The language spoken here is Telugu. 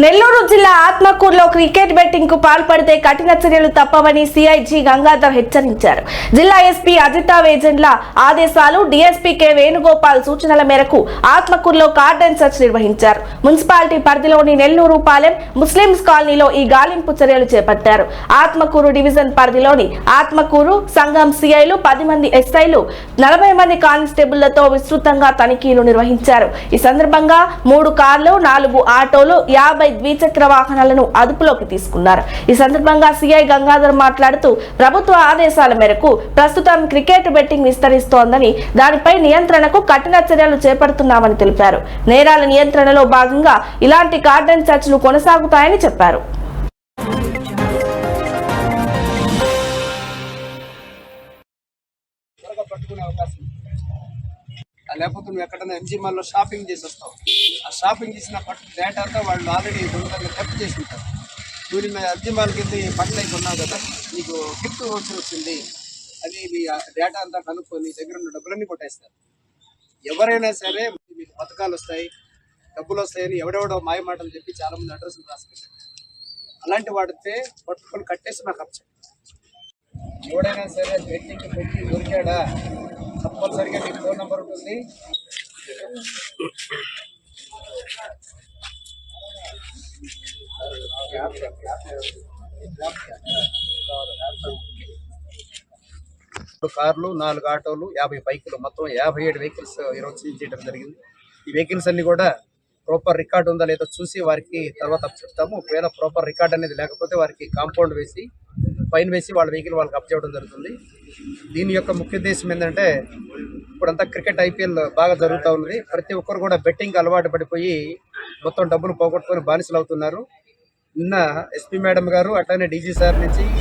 నెల్లూరు జిల్లా ఆత్మకూరులో క్రికెట్ బెట్టింగ్ కు పాల్పడితే కఠిన చర్యలు తప్పవని సిఐజి గంగాధర్ హెచ్చరించారు. జిల్లా ఎస్పీ అజితా వేజెండ్ల ఆదేశాలు, డీఎస్పీ కె వేణుగోపాల్ సూచనల మేరకు ఆత్మకూరులో కార్డన్ సెర్చ్ నిర్వహించారు. మున్సిపాలిటీ పరిధిలోని నెల్లూరు పాలెం ముస్లింస్ కాలనీలో ఈ గాలింపు చర్యలు చేపట్టారు. ఆత్మకూరు డివిజన్ పరిధిలోని ఆత్మకూరు సంఘం సిఐలు 10 మంది ఎస్ఐలు 40 మంది కానిస్టేబుళ్లతో విస్తృతంగా తనిఖీలు నిర్వహించారు. ఈ సందర్భంగా 3 కార్లు, 4 ఆటోలు, 50 ద్విచక్ర వాహనాలను అదుపులోకి తీసుకున్నారు. ఈ సందర్భంగా సిఐ గంగాధర్ మాట్లాడుతూ, ప్రభుత్వ ఆదేశాల మేరకు ప్రస్తుతం క్రికెట్ బెట్టింగ్ విస్తరిస్తోందని, దానిపై నియంత్రణకు కఠిన చర్యలు చేపడుతున్నామని తెలిపారు. నేరాల నియంత్రణలో భాగంగా ఇలాంటి కార్డన్ సెర్చ్లు కొనసాగుతాయని చెప్పారు. లేకపోతే నువ్వు ఎక్కడైనా ఎంజీ మాల్లో షాపింగ్ చేసి వస్తావు. ఆ షాపింగ్ చేసిన డేటా అంతా వాళ్ళు ఆల్రెడీ దొంగతనంగా థెఫ్ట్ చేసి ఉంటారు. నువ్వు మీ ఎంజీ మాల్కి వెళ్ళి బట్టలు అయి కొన్నావు కదా, నీకు గిఫ్ట్ వోచర్ వచ్చింది అది మీ డేటా అంతా కనుక్కొని దగ్గర ఉన్న డబ్బులన్నీ కొట్టేస్తారు. ఎవరైనా సరే మీకు పథకాలు వస్తాయి, డబ్బులు వస్తాయని ఎవడెవడో మాయ మాటలు చెప్పి చాలామంది అడ్రస్లు రాసుకుంటారు. అలాంటి వాడితే పట్టుకొని కట్టేసి నాకు అప్పు. ఎవడైనా సరే బెట్టింగ్ పెట్టి దొరికాడా తప్పనిసరిగా మీకు ఫోన్ నెంబర్ ఉంటుంది. కార్లు, 4 ఆటోలు, 50 బైకులు, మొత్తం 57 వెహికల్స్ ఈరోజు సీజ్ చేయడం జరిగింది. ఈ వెహికల్స్ అన్ని కూడా ప్రాపర్ రికార్డ్ ఉందా లేదో చూసి వారికి తర్వాత చెప్తాము. ఒకవేళ ప్రాపర్ రికార్డ్ అనేది లేకపోతే వారికి కాంపౌండ్ వేసి ఫైన్ వేసి వాళ్ళ వెహికల్ వాళ్ళకి అప్ చేయడం జరుగుతుంది. దీని యొక్క ముఖ్య ఉద్దేశం ఏంటంటే, ఇప్పుడంతా క్రికెట్ ఐపీఎల్ బాగా జరుగుతూ ఉన్నది. ప్రతి ఒక్కరు కూడా బెట్టింగ్ అలవాటు పడిపోయి మొత్తం డబ్బులు పోగొట్టుకొని బానిసలు అవుతున్నారు. నిన్న ఎస్పీ మేడం గారు అట్లానే డీజీ సార్ నుంచి